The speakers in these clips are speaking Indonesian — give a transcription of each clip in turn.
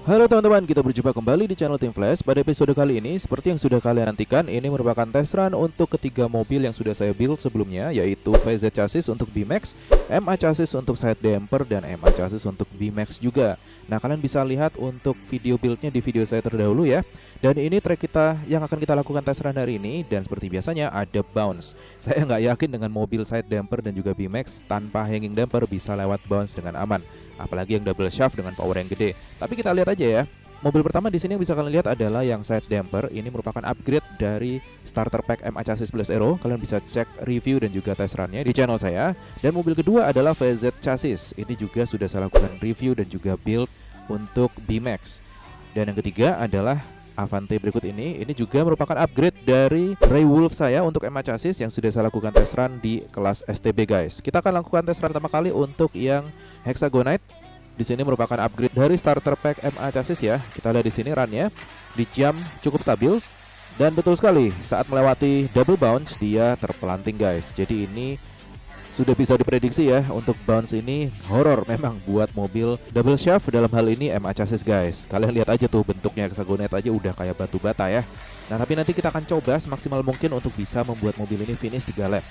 Halo teman-teman, kita berjumpa kembali di channel Team Flash. Pada episode kali ini, seperti yang sudah kalian nantikan, ini merupakan test run untuk ketiga mobil yang sudah saya build sebelumnya, yaitu VZ Chassis untuk B-Max, MA Chassis untuk side damper, dan MA Chassis untuk B-Max juga. Nah, kalian bisa lihat untuk video buildnya di video saya terdahulu ya. Dan ini track kita yang akan kita lakukan test run hari ini, dan seperti biasanya ada bounce. Saya nggak yakin dengan mobil side damper dan juga B-Max tanpa hanging damper bisa lewat bounce dengan aman. Apalagi yang double shaft dengan power yang gede. Tapi kita lihat aja ya. Mobil pertama di sini yang bisa kalian lihat adalah yang side damper. Ini merupakan upgrade dari starter pack MA Chassis Plus Aero. Kalian bisa cek review dan juga test runnya di channel saya. Dan mobil kedua adalah VZ Chassis. Ini juga sudah saya lakukan review dan juga build untuk B-Max. Dan yang ketiga adalah Avante berikut ini juga merupakan upgrade dari Raywolf saya untuk MA Chassis yang sudah saya lakukan test run di kelas STB guys. Kita akan lakukan test run pertama kali untuk yang Hexagonite. Di sini merupakan upgrade dari starter pack MA Chassis ya. Kita lihat di sini runnya di jam cukup stabil dan betul sekali saat melewati double bounce dia terpelanting guys. Jadi ini sudah bisa diprediksi ya, untuk bounce ini horor memang buat mobil double shaft, dalam hal ini MA Chassis guys. Kalian lihat aja tuh bentuknya Hexagonite aja udah kayak batu bata ya. Nah, tapi nanti kita akan coba semaksimal mungkin untuk bisa membuat mobil ini finish 3 lap.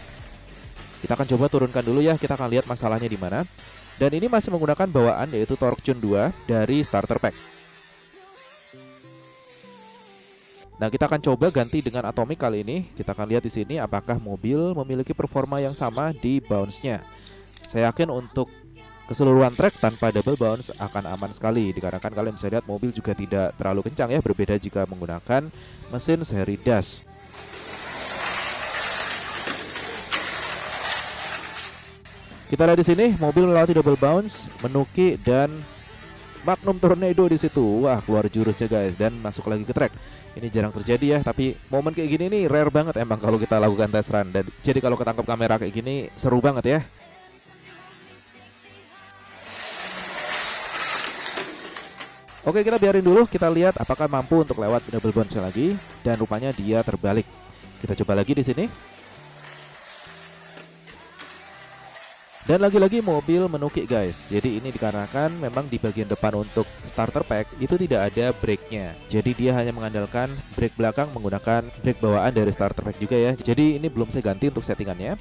Kita akan coba turunkan dulu ya, kita akan lihat masalahnya di mana. Dan ini masih menggunakan bawaan yaitu Torque Tune 2 dari starter pack. Nah, kita akan coba ganti dengan Atomic kali ini. Kita akan lihat di sini apakah mobil memiliki performa yang sama di bounce-nya. Saya yakin untuk keseluruhan track tanpa double bounce akan aman sekali. Dikarenakan kalian bisa lihat mobil juga tidak terlalu kencang ya, berbeda jika menggunakan mesin seri dash. Kita lihat di sini mobil melewati double bounce, menuki dan Magnum Tornado di situ. Wah, keluar jurusnya guys dan masuk lagi ke track. Ini jarang terjadi ya, tapi momen kayak gini nih rare banget emang kalau kita lakukan test run. Dan jadi kalau ketangkap kamera kayak gini seru banget ya. Oke, kita biarin dulu, kita lihat apakah mampu untuk lewat double bounce lagi, dan rupanya dia terbalik. Kita coba lagi di sini. Dan lagi-lagi mobil menuki guys. Jadi ini dikarenakan memang di bagian depan untuk starter pack itu tidak ada brake-nya. Jadi dia hanya mengandalkan brake belakang menggunakan brake bawaan dari starter pack juga ya. Jadi ini belum saya ganti untuk settingannya.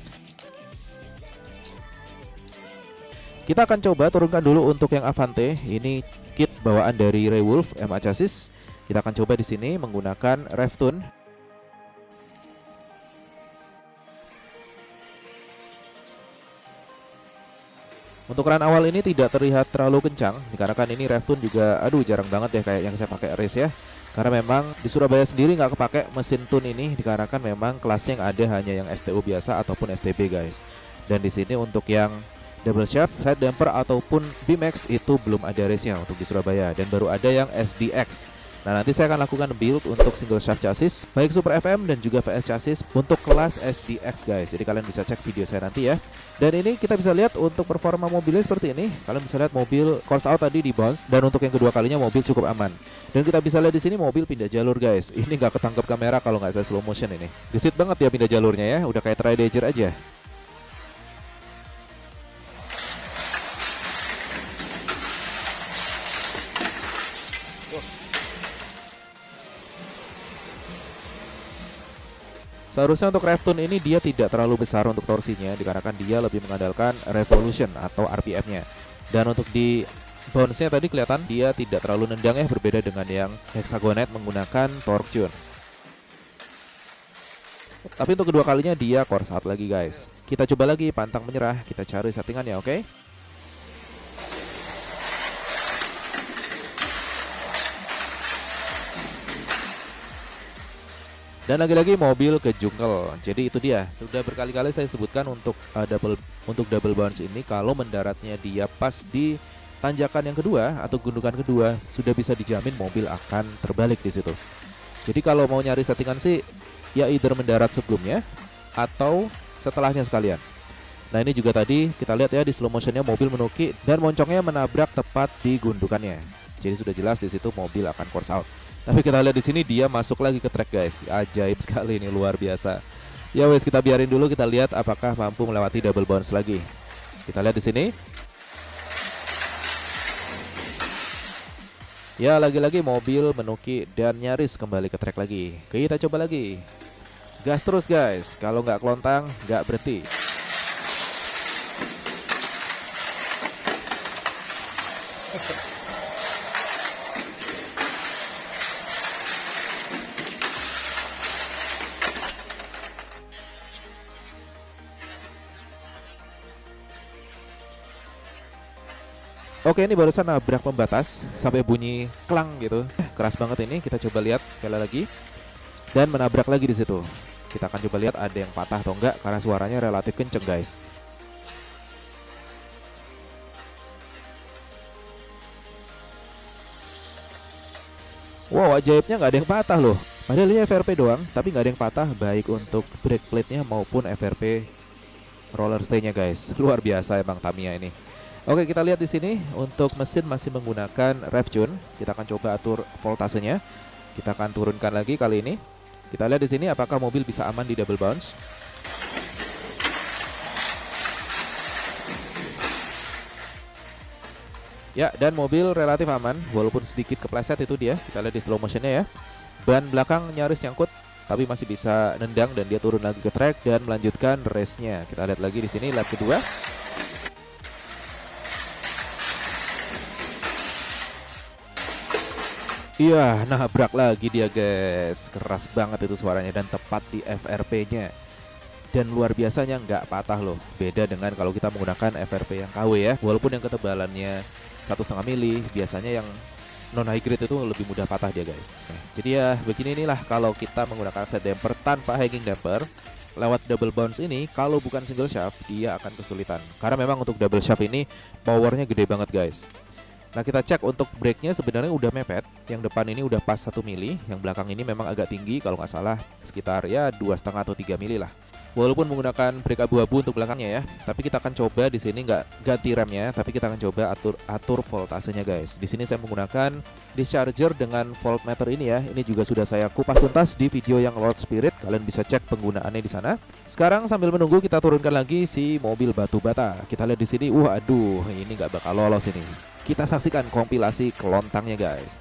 Kita akan coba turunkan dulu untuk yang Avante. Ini kit bawaan dari Raywolf MA Chassis. Kita akan coba di sini menggunakan Rev-Tune. Untuk run awal ini tidak terlihat terlalu kencang, dikarenakan ini Rev-Tune juga jarang banget ya kayak yang saya pakai race ya. Karena memang di Surabaya sendiri nggak kepake mesin tune ini, dikarenakan memang kelasnya yang ada hanya yang STU biasa ataupun STB guys. Dan di sini untuk yang double shaft, side damper ataupun B-Max itu belum ada race-nya untuk di Surabaya, dan baru ada yang SDX. Nah, nanti saya akan lakukan build untuk single shaft chassis baik Super FM dan juga VS chassis untuk kelas SDX guys. Jadi kalian bisa cek video saya nanti ya. Dan ini kita bisa lihat untuk performa mobilnya seperti ini. Kalian bisa lihat mobil course out tadi di bounce, dan untuk yang kedua kalinya mobil cukup aman. Dan kita bisa lihat di sini mobil pindah jalur guys. Ini nggak ketangkep kamera kalau nggak saya slow motion ini. Gesit banget ya pindah jalurnya ya, udah kayak Tridager aja. Seharusnya untuk Rev-Tune ini dia tidak terlalu besar untuk torsinya, dikarenakan dia lebih mengandalkan revolution atau RPM-nya. Dan untuk di bounce-nya tadi kelihatan dia tidak terlalu nendang ya, berbeda dengan yang Hexagonite menggunakan Torque Tune. Tapi untuk kedua kalinya dia course out lagi guys. Kita coba lagi pantang menyerah, kita cari settingannya, oke? Dan lagi-lagi mobil kejungkel. Jadi itu dia, sudah berkali-kali saya sebutkan untuk double bounce ini, kalau mendaratnya dia pas di tanjakan yang kedua atau gundukan kedua, sudah bisa dijamin mobil akan terbalik di situ. Jadi kalau mau nyari settingan sih ya either mendarat sebelumnya atau setelahnya sekalian. Nah, ini juga tadi kita lihat ya di slow motionnya mobil menuki dan moncongnya menabrak tepat di gundukannya. Jadi sudah jelas di situ mobil akan course out. Tapi kita lihat di sini dia masuk lagi ke track guys. Ajaib sekali ini, luar biasa. Ya wes, kita biarin dulu, kita lihat apakah mampu melewati double bounce lagi. Kita lihat di sini. Ya, lagi-lagi mobil menuki dan nyaris kembali ke trek lagi. Kita coba lagi. Gas terus guys, kalau nggak kelontang nggak berhenti. Oke, ini barusan nabrak pembatas sampai bunyi klang gitu. Keras banget ini. Kita coba lihat sekali lagi. Dan menabrak lagi di situ. Kita akan coba lihat ada yang patah atau enggak karena suaranya relatif kenceng, guys. Wow, ajaibnya nggak ada yang patah loh. Padahal ini FRP doang, tapi nggak ada yang patah baik untuk brake plate-nya maupun FRP roller stay-nya, guys. Luar biasa emang Tamiya ini. Oke, kita lihat di sini untuk mesin masih menggunakan rev tune. Kita akan coba atur voltasenya. Kita akan turunkan lagi kali ini. Kita lihat di sini apakah mobil bisa aman di double bounce. Ya, dan mobil relatif aman walaupun sedikit kepleset itu dia. Kita lihat di slow motionnya ya. Ban belakang nyaris nyangkut tapi masih bisa nendang dan dia turun lagi ke track dan melanjutkan race-nya. Kita lihat lagi di sini lap kedua. Iya, nabrak lagi dia guys. Keras banget itu suaranya dan tepat di FRP-nya. Dan luar biasanya nggak patah loh. Beda dengan kalau kita menggunakan FRP yang KW ya. Walaupun yang ketebalannya 1,5 mili, biasanya yang non high grade itu lebih mudah patah dia guys. Nah, jadi ya begini inilah kalau kita menggunakan side damper tanpa hanging damper. Lewat double bounce ini, kalau bukan single shaft, dia akan kesulitan. Karena memang untuk double shaft ini powernya gede banget guys. Nah, kita cek untuk brake-nya sebenarnya udah mepet. Yang depan ini udah pas 1 mili, yang belakang ini memang agak tinggi kalau nggak salah sekitar ya 2,5 atau 3 mili lah. Walaupun menggunakan brake abu-abu untuk belakangnya ya, tapi kita akan coba di sini nggak ganti remnya, tapi kita akan coba atur voltasenya guys. Di sini saya menggunakan discharger dengan voltmeter ini ya. Ini juga sudah saya kupas tuntas di video yang Lord Spirit. Kalian bisa cek penggunaannya di sana. Sekarang sambil menunggu kita turunkan lagi si mobil batu bata. Kita lihat di sini, aduh, ini nggak bakal lolos ini. Kita saksikan kompilasi kelontangnya guys.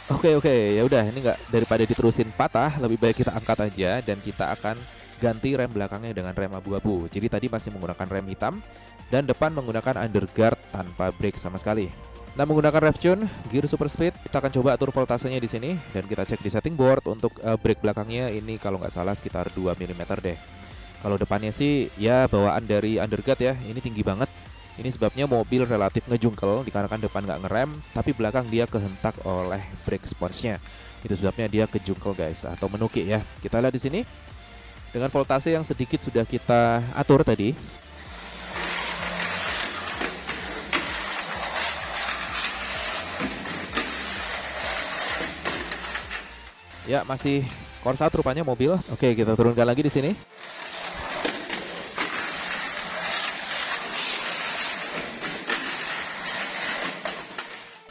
Oke, ya udah ini nggak, daripada diterusin patah, lebih baik kita angkat aja dan kita akan ganti rem belakangnya dengan rem abu-abu. Jadi tadi masih menggunakan rem hitam dan depan menggunakan underguard tanpa brake sama sekali. Nah, menggunakan rev tune, gear super speed, kita akan coba atur voltasenya di sini dan kita cek di setting board untuk brake belakangnya ini kalau nggak salah sekitar 2 mm deh. Kalau depannya sih ya bawaan dari underguard ya, ini tinggi banget. Ini sebabnya mobil relatif ngejungkel dikarenakan depan nggak ngerem, tapi belakang dia kehentak oleh brake sponge-nya. Itu sebabnya dia kejungkel guys, atau menukik ya. Kita lihat di sini dengan voltase yang sedikit sudah kita atur tadi. Ya, masih Corsa rupanya mobil. Oke, kita turunkan lagi di sini.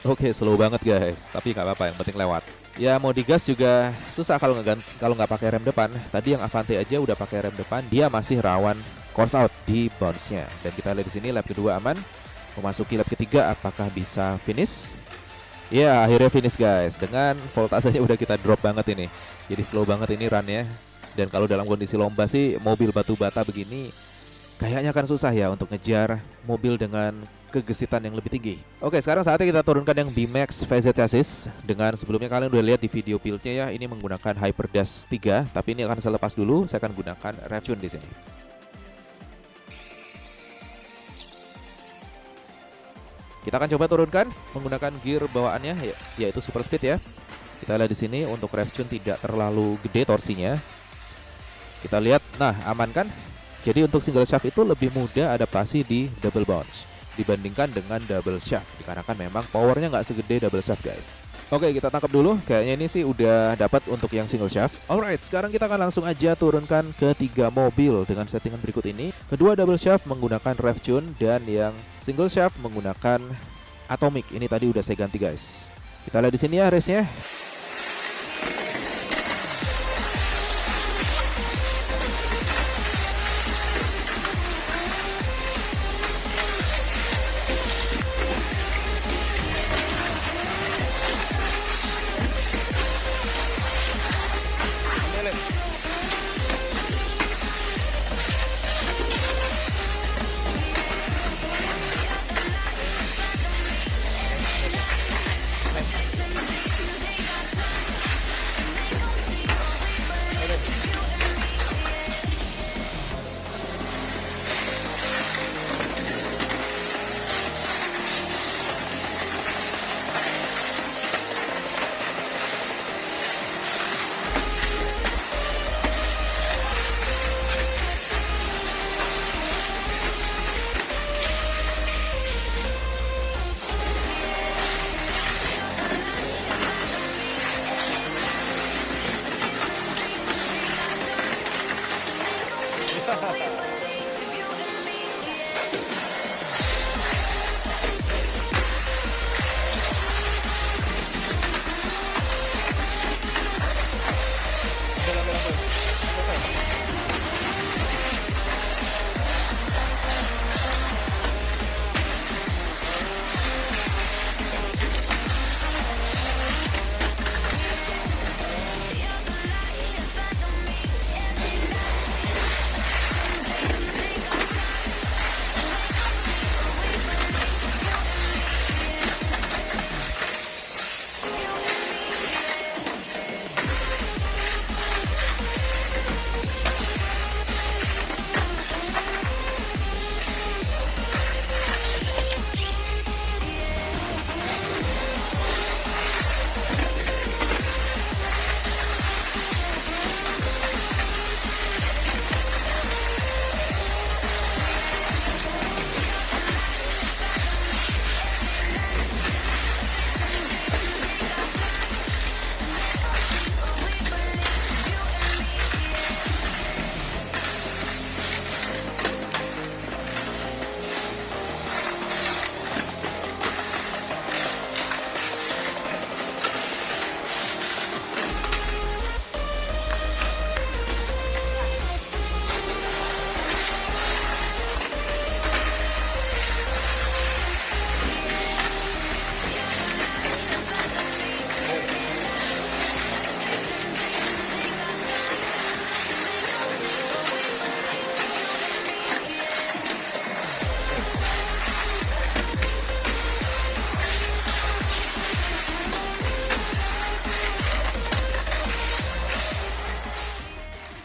Oke, slow banget guys, tapi nggak apa-apa, yang penting lewat. Ya, mau digas juga susah kalau nggak pakai rem depan. Tadi yang Avante aja udah pakai rem depan, dia masih rawan course out di bounce-nya. Dan kita lihat di sini lap kedua aman. Memasuki lap ketiga, apakah bisa finish? Ya, akhirnya finish guys. Dengan voltasenya udah kita drop banget ini. Jadi slow banget ini run-nya. Dan kalau dalam kondisi lomba sih, mobil batu bata begini kayaknya akan susah ya untuk ngejar mobil dengan kegesitan yang lebih tinggi. Oke, sekarang saatnya kita turunkan yang BMX VZ chassis. Dengan sebelumnya kalian udah lihat di video build-nya ya, ini menggunakan Hyperdash 3, tapi ini akan saya lepas dulu. Saya akan gunakan rev tune di sini. Kita akan coba turunkan menggunakan gear bawaannya yaitu super speed ya. Kita lihat di sini untuk rev tune tidak terlalu gede torsinya. Kita lihat, nah aman kan? Jadi untuk single shaft itu lebih mudah adaptasi di double bounce dibandingkan dengan double shaft, dikarenakan memang powernya nggak segede double shaft guys. Oke, kita tangkap dulu. Kayaknya ini sih udah dapat untuk yang single shaft. Alright, sekarang kita akan langsung aja turunkan ketiga mobil dengan settingan berikut ini. Kedua double shaft menggunakan rev tune dan yang single shaft menggunakan atomic. Ini tadi udah saya ganti guys. Kita lihat di sini ya race-nya.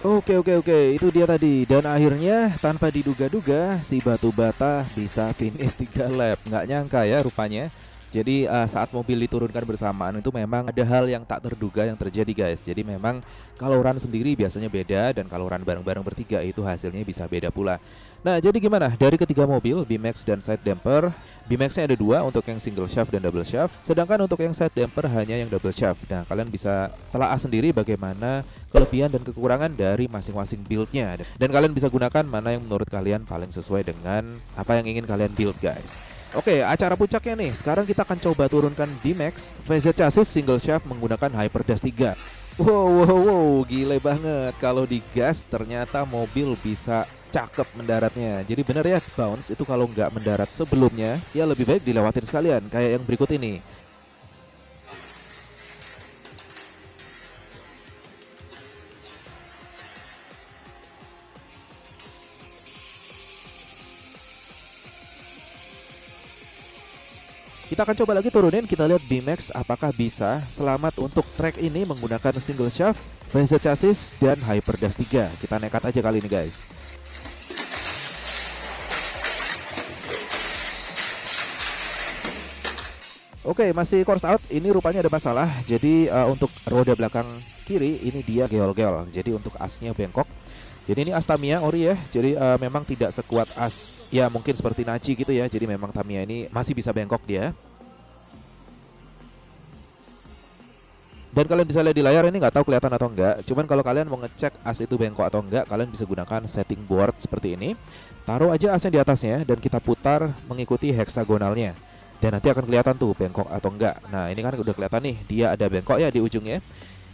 Oke, itu dia tadi. Dan akhirnya tanpa diduga-duga si batu bata bisa finish 3 lap. Nggak nyangka ya rupanya. Jadi saat mobil diturunkan bersamaan itu memang ada hal yang tak terduga yang terjadi guys. Jadi memang kalau run sendiri biasanya beda, dan kalau run bareng-bareng bertiga itu hasilnya bisa beda pula. Nah jadi gimana? Dari ketiga mobil BMAX dan side damper, BMAX-nya ada 2 untuk yang single shaft dan double shaft, sedangkan untuk yang side damper hanya yang double shaft. Nah kalian bisa telaah sendiri bagaimana kelebihan dan kekurangan dari masing-masing build-nya, dan kalian bisa gunakan mana yang menurut kalian paling sesuai dengan apa yang ingin kalian build guys. Oke, acara puncaknya nih. Sekarang kita akan coba turunkan BMAX VZ chassis single shaft menggunakan Hyperdash 3. Wow, gile banget. Kalau digas ternyata mobil bisa cakep mendaratnya. Jadi bener ya, bounce itu kalau nggak mendarat sebelumnya ya lebih baik dilewatin sekalian, kayak yang berikut ini. Kita akan coba lagi turunin, kita lihat BMAX apakah bisa selamat untuk track ini menggunakan single shaft, VZ chassis, dan Hyperdash 3. Kita nekat aja kali ini guys. Oke, masih course out. Ini rupanya ada masalah. Jadi untuk roda belakang kiri ini dia geol-geol. Jadi untuk asnya bengkok. Jadi ini as Tamiya ori ya. Jadi memang tidak sekuat as ya mungkin seperti Nachi gitu ya. Jadi memang Tamiya ini masih bisa bengkok dia. Dan kalian bisa lihat di layar ini, nggak tahu kelihatan atau enggak. Cuman kalau kalian mau ngecek as itu bengkok atau enggak, kalian bisa gunakan setting board seperti ini. Taruh aja asnya di atasnya dan kita putar mengikuti heksagonalnya. Dan nanti akan kelihatan tuh bengkok atau enggak. Nah ini kan udah kelihatan nih, dia ada bengkok ya di ujungnya.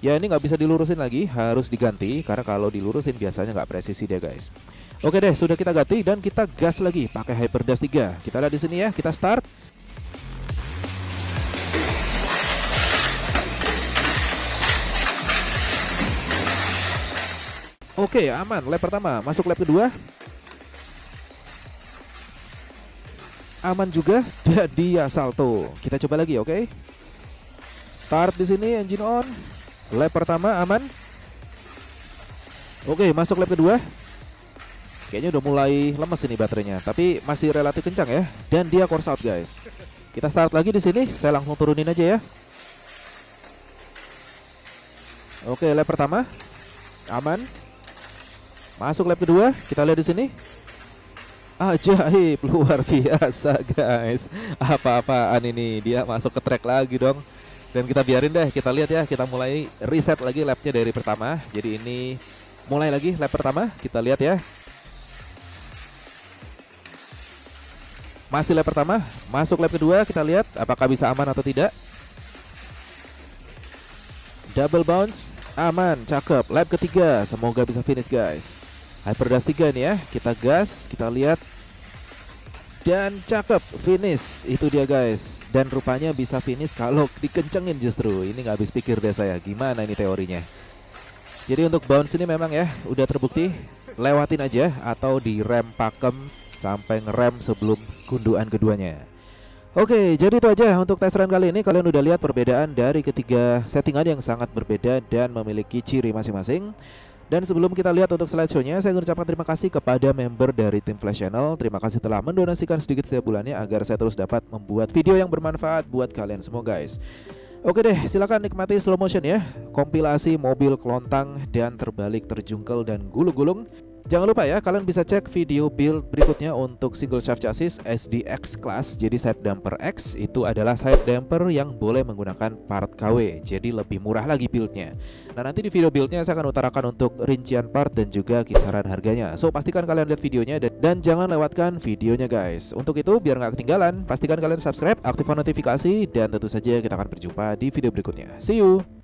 Ya ini nggak bisa dilurusin lagi, harus diganti karena kalau dilurusin biasanya nggak presisi dia guys. Oke deh, sudah kita ganti dan kita gas lagi pakai Hyperdash 3. Kita lihat di sini ya, kita start. Oke, aman. Lap pertama, masuk lap kedua. Aman juga, dan dia salto. Kita coba lagi, oke? Start di sini, engine on. Lap pertama aman. Oke, masuk lap kedua. Kayaknya udah mulai lemes ini baterainya, tapi masih relatif kencang ya. Dan dia course out guys. Kita start lagi di sini. Saya langsung turunin aja ya. Oke, lap pertama aman. Masuk lap kedua. Kita lihat di sini. Ajaib, luar biasa guys. Apa-apaan ini, dia masuk ke track lagi dong. Dan kita biarin deh, kita lihat ya, kita mulai reset lagi lapnya dari pertama. Jadi ini mulai lagi lap pertama, kita lihat ya. Masih lap pertama, masuk lap kedua, kita lihat apakah bisa aman atau tidak. Double bounce, aman, cakep. Lap ketiga, semoga bisa finish guys. Hyperdash 3 nih ya, kita gas, kita lihat. Dan cakep, finish. Itu dia guys. Dan rupanya bisa finish kalau dikencengin justru. Ini nggak habis pikir deh saya, gimana ini teorinya. Jadi untuk bounce ini memang ya udah terbukti, lewatin aja atau direm pakem sampai ngerem sebelum gundukan keduanya. Oke, jadi itu aja untuk tes run kali ini. Kalian udah lihat perbedaan dari ketiga settingan yang sangat berbeda dan memiliki ciri masing-masing. Dan sebelum kita lihat untuk slideshow-nya, saya mengucapkan terima kasih kepada member dari Tim Flash Channel. Terima kasih telah mendonasikan sedikit setiap bulannya agar saya terus dapat membuat video yang bermanfaat buat kalian semua guys. Oke deh, silakan nikmati slow motion ya. Kompilasi mobil kelontang dan terbalik, terjungkel dan gulung-gulung. Jangan lupa ya, kalian bisa cek video build berikutnya untuk single shaft chassis SDX class. Jadi side damper X itu adalah side damper yang boleh menggunakan part KW, jadi lebih murah lagi buildnya. Nah nanti di video buildnya saya akan utarakan untuk rincian part dan juga kisaran harganya. So pastikan kalian lihat videonya dan jangan lewatkan videonya guys. Untuk itu biar nggak ketinggalan, pastikan kalian subscribe, aktifkan notifikasi, dan tentu saja kita akan berjumpa di video berikutnya. See you.